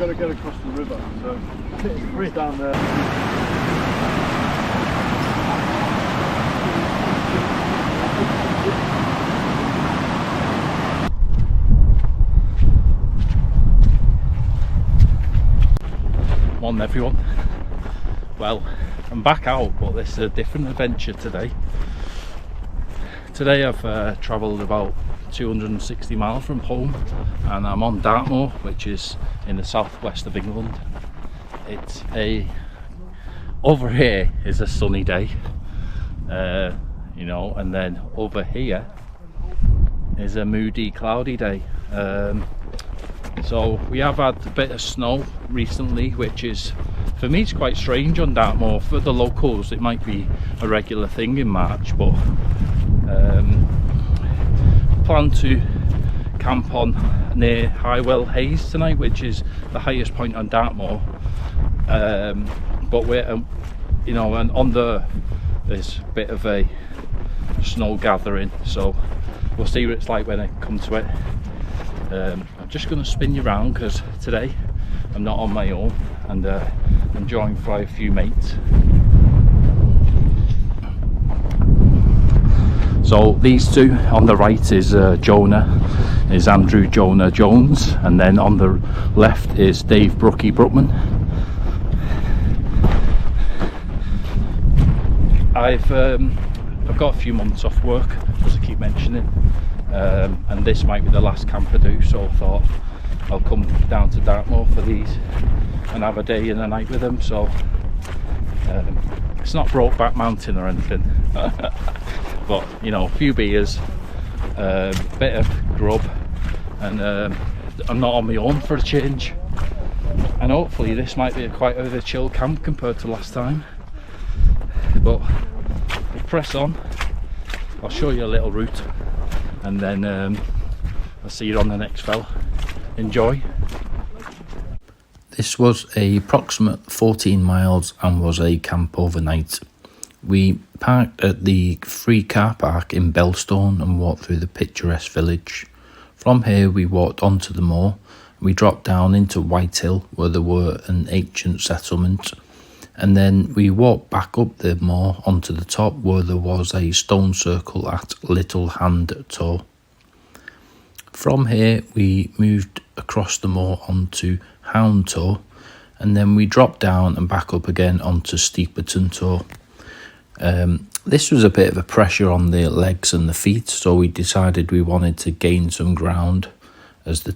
got to get across the river, so it's down there. Morning everyone. Well, I'm back out, but this is a different adventure today. Today I've travelled about 260 miles from home, and I'm on Dartmoor, which is in the southwest of England. It's over here is a sunny day, you know, and then over here is a moody, cloudy day. So we have had a bit of snow recently, which is, for me, it's quite strange on Dartmoor. For the locals it might be a regular thing in March, but plan to camp on near High Willhays tonight, which is the highest point on Dartmoor. But we're you know, and on there's a bit of a snow gathering, so we'll see what it's like when I come to it. I'm just going to spin you around because today I'm not on my own, and I'm joined by a few mates. So these two on the right is Andrew Jonah Jones, and then on the left is Dave Brookie Brookman. I've got a few months off work, as I keep mentioning, and this might be the last camp I do, so I thought I'll come down to Dartmoor for these and have a day and a night with them. So it's not Brokeback Mountain or anything. But you know, a few beers, bit of grub, and I'm not on my own for a change, and hopefully this might be quite a chill camp compared to last time. But we'll press on. I'll show you a little route, and then I'll see you on the next fell. Enjoy. This was a approximate 14 miles and was a camp overnight. We parked at the free car park in Belstone and walked through the picturesque village. From here we walked onto the moor. We dropped down into Whitehill, where there were an ancient settlement, and then we walked back up the moor onto the top, where there was a stone circle at Little Hand Tor. From here we moved across the moor onto Hound Tor, and then we dropped down and back up again onto Steeperton Tor. This was a bit of a pressure on the legs and the feet, so we decided we wanted to gain some ground as the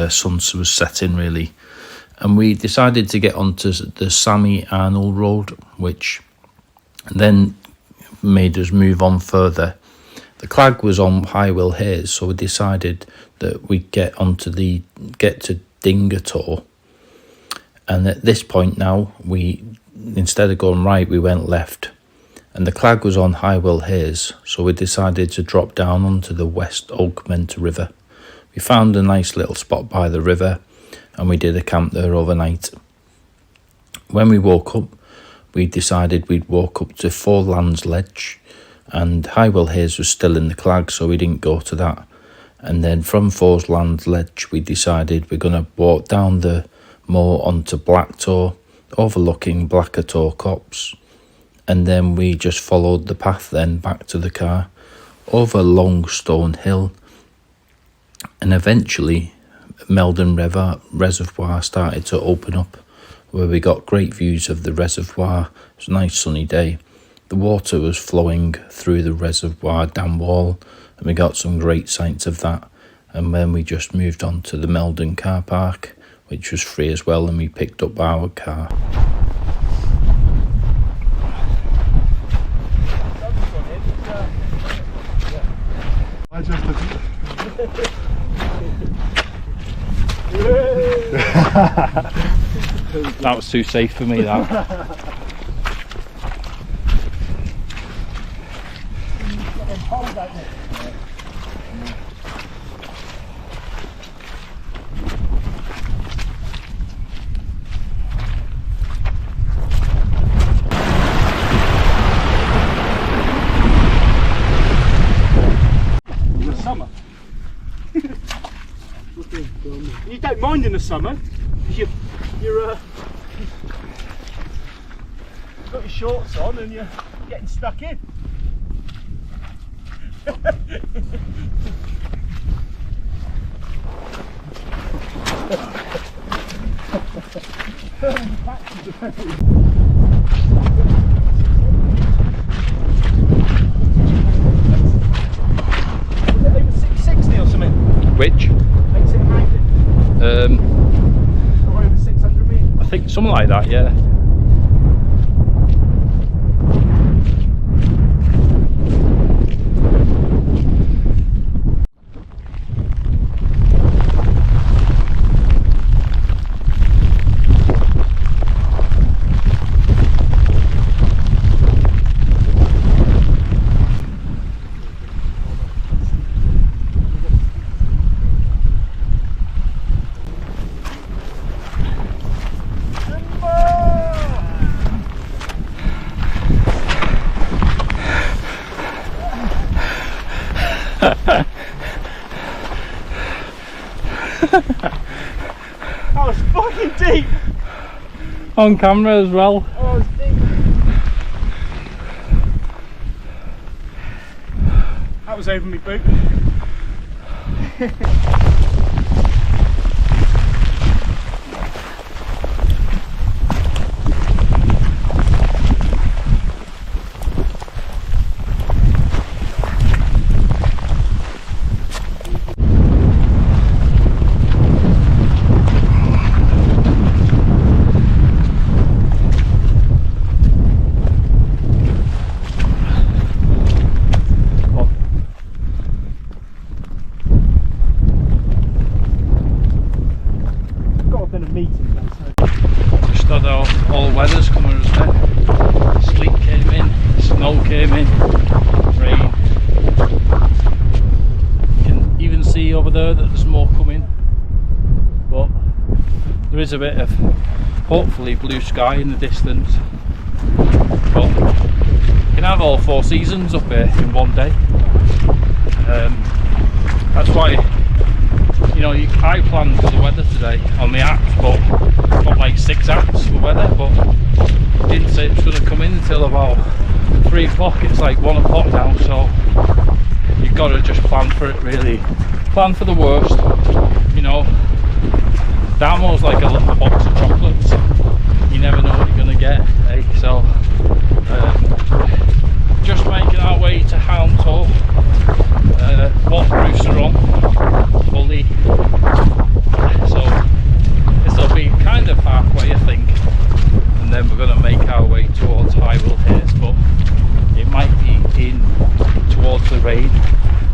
sun was setting really, and we decided to get onto the Sammy Arnold Road, which then made us move on further. The clag was on High Willhays, so we decided that we'd get to Dinger Tor, and at this point now instead of going right, we went left, and the clag was on High Willhays, so we decided to drop down onto the West Okement River. We found a nice little spot by the river, and we did a camp there overnight. When we woke up, we decided we'd walk up to Forelands Ledge, and High Willhays was still in the clag, so we didn't go to that. And then from Forelands Ledge, we decided we're going to walk down the moor onto Black Tor, overlooking Black Tor copse, and then we just followed the path then back to the car over Long Stone Hill, and eventually Meldon River reservoir started to open up, where we got great views of the reservoir. It was a nice sunny day. The water was flowing through the reservoir dam wall, and we got some great sights of that. And then we just moved on to the Meldon car park, which was free as well, and we picked up our car. That was too safe for me, that. You don't mind in the summer, You're got your shorts on and you're getting stuck in. Over 660 or something. Which? Makes it hanging. Or over 600 meters. I think something like that, yeah. That was fucking deep! On camera as well. Oh, it was deep. That was over my boot. Just had all weathers coming as well. Sleet came in, snow came in, rain. You can even see over there that there's more coming, but there is a bit of hopefully blue sky in the distance. But you can have all 4 seasons up here in one day. That's why, you know, I planned for the weather today on the apps, but got like 6 apps for weather, but didn't say it's going to come in until about 3 o'clock. It's like 1 o'clock now, so you've got to just plan for it, really. Plan for the worst, you know. Dartmoor's like a little box of chocolates. You never know what you're going to get, eh? So just making our way to Hound. Waterproofs are on fully, so this will be kind of halfway, I think, and then we're going to make our way towards High Willhays, but it might be in towards the rain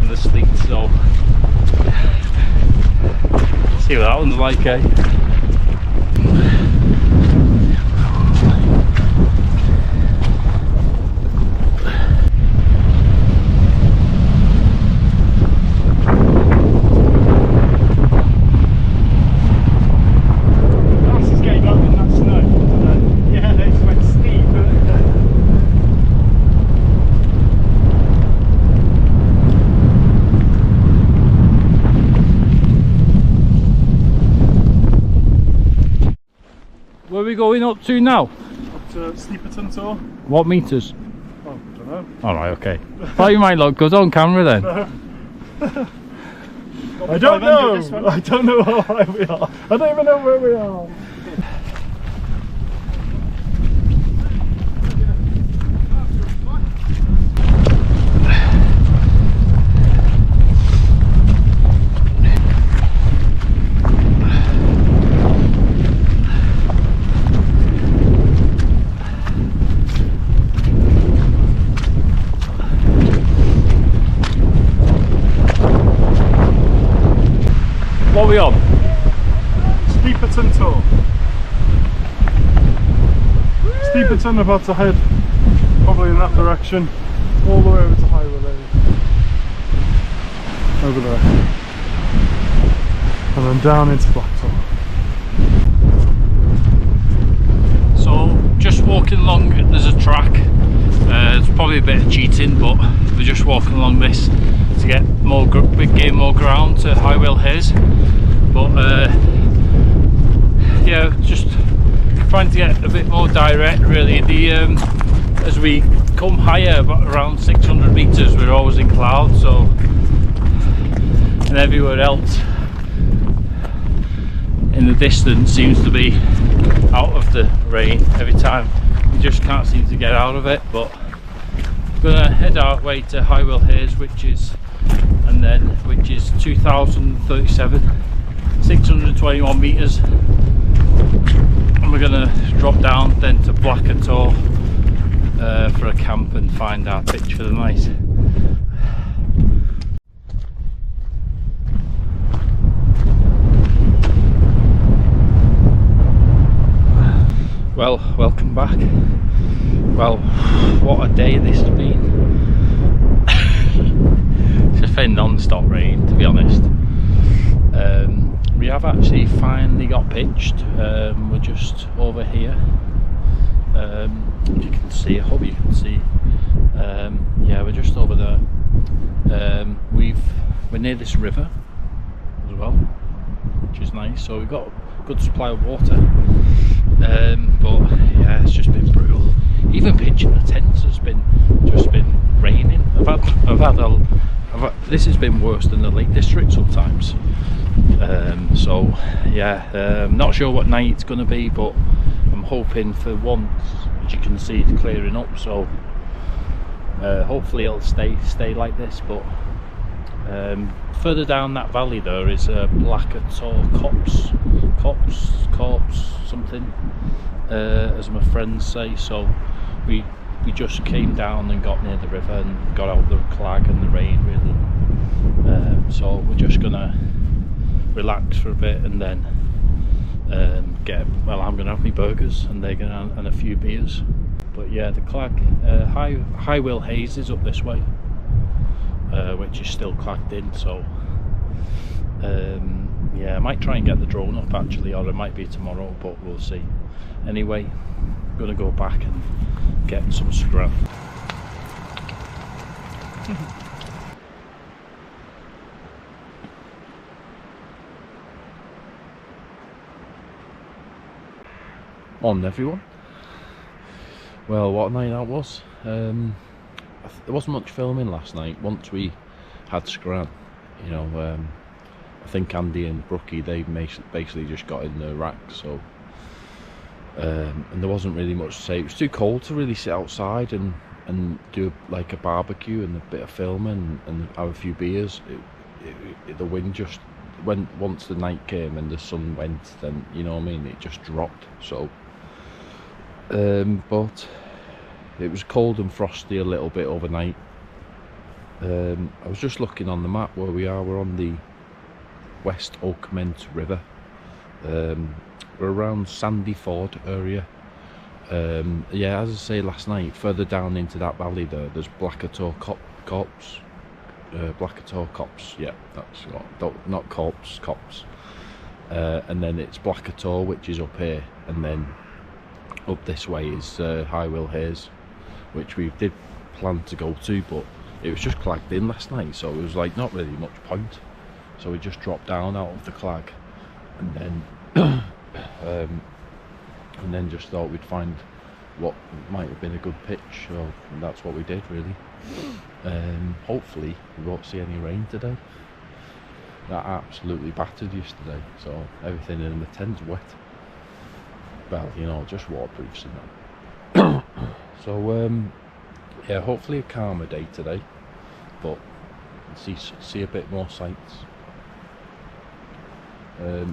and the sleet, so see what that one's like, eh? Where are we going up to now? Up to Sleeperton Tor. What meters? Oh, I don't know. Alright, okay. Thought you might look good on camera then. No. I don't know. I don't know how high we are. I don't even know where we are. What are we on? Sleeperton Tor. Sleeperton, about to head probably in that direction, all the way over to High Willhays. Over there. And then down into Black Tor. So just walking along, there's a track. It's probably a bit of cheating, but we're just walking along this to get more gain more ground to High Willhays. But trying to get a bit more direct really. As we come higher, around 600 meters, we're always in clouds, so, and everywhere else in the distance seems to be out of the rain every time. We just can't seem to get out of it. But we're gonna head our way to High Willhays, which is 2037, 621 meters, and we're gonna drop down then to Black Tor for a camp and find our pitch for the night. Well, welcome back. Well, what a day this has been. It's just been non-stop rain, to be honest. We have actually finally got pitched. We're just over here. If you can see, I hope you can see. Yeah, we're just over there. We're near this river as well, which is nice. So we've got a good supply of water. But yeah, it's just been brutal. Even pitching the tents has just been raining. This has been worse than the Lake District sometimes. So yeah, not sure what night it's going to be, but I'm hoping for once, as you can see, it's clearing up. So hopefully it'll stay like this. But further down that valley there is Black Tor Copse, something, as my friends say. So we just came down and got near the river and got out the clag and the rain really. So we're just gonna relax for a bit and then I'm gonna have my burgers and they're gonna and a few beers. But yeah, the clag, High Willhays is up this way, which is still clagged in. So yeah, I might try and get the drone up actually, or it might be tomorrow, but we'll see. Anyway, I'm gonna go back and get some scrap. On everyone. Well, what a night that was. There wasn't much filming last night. Once we had scran, you know, I think Andy and Brookie, they basically just got in the rack. So and there wasn't really much to say. It was too cold to really sit outside and do like a barbecue and a bit of filming and have a few beers. The wind just went, once the night came and the sun went, then, you know what I mean, it just dropped. So but it was cold and frosty a little bit overnight. I was just looking on the map where we are. We're on the West Okement River. We're around Sandy Ford area. Yeah, as I say last night, further down into that valley there's Black Tor Copse. Black Tor Copse, yeah, that's not Copse. And then it's Black Tor, which is up here, and then up this way is High Willhays, which we did plan to go to, but it was just clagged in last night, so it was like not really much point. So we just dropped down out of the clag, and then just thought we'd find what might have been a good pitch. So that's what we did really. Hopefully we won't see any rain today. That absolutely battered yesterday, so everything in the tent's wet. Well, you know, just waterproofs and that. So yeah, hopefully a calmer day today, but see a bit more sights.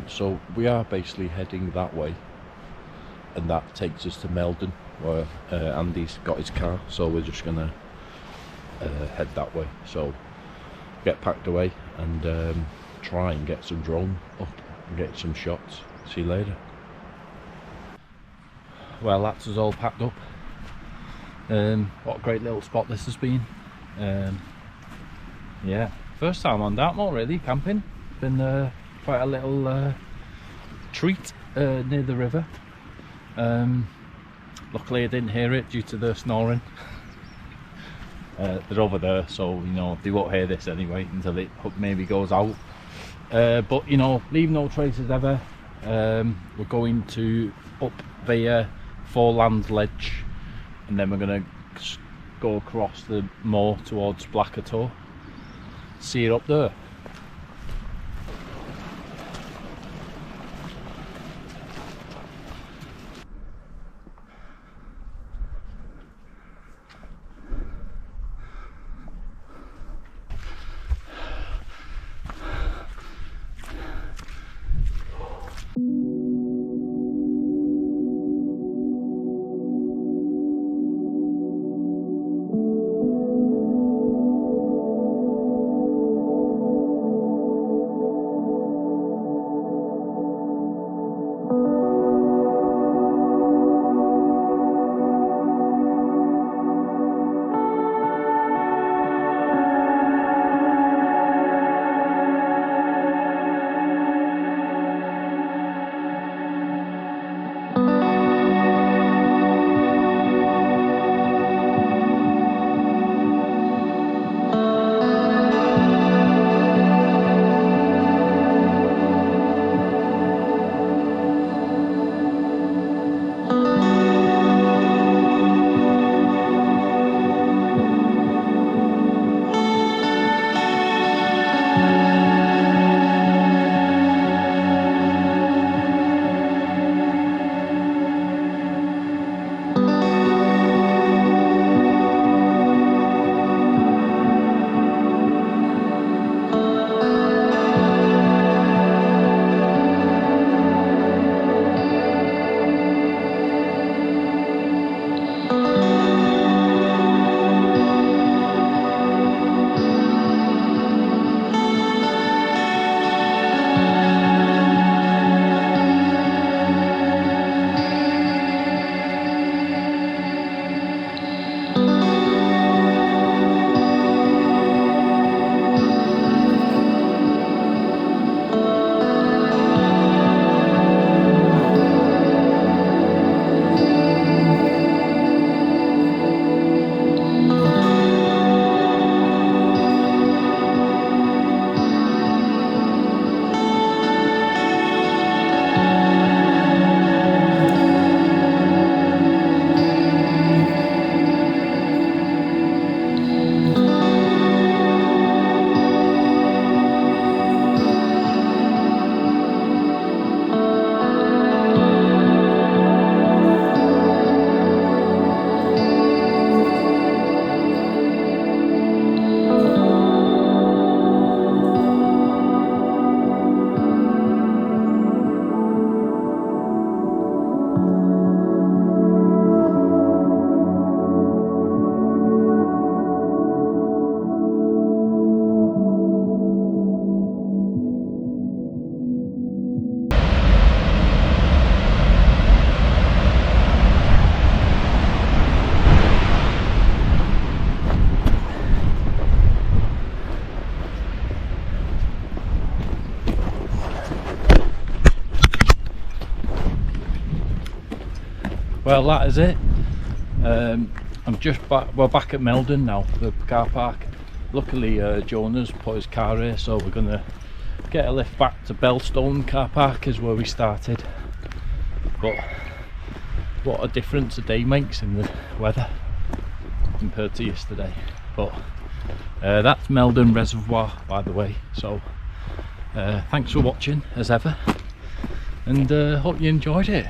So we are basically heading that way, and that takes us to Meldon, where Andy's got his car. So we're just gonna head that way. So get packed away and try and get some drone up and get some shots. See you later. Well, that's us all packed up. What a great little spot this has been. Yeah, first time on Dartmoor really, camping. Been quite a little treat near the river. Luckily I didn't hear it due to the snoring. They're over there, so you know they won't hear this anyway until it maybe goes out. But you know, leave no traces ever. We're going to up via foreland ledge, and then we're going to go across the moor towards Black Tor. See you up there. Well, that is it. I'm just back. We're back at Meldon now, the car park. Luckily Jonah's put his car here, so we're gonna get a lift back to Belstone car park, is where we started. But what a difference a day makes in the weather compared to yesterday. But that's Meldon Reservoir, by the way. So thanks for watching as ever, and hope you enjoyed it.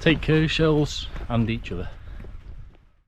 Take care of yourselves and each other.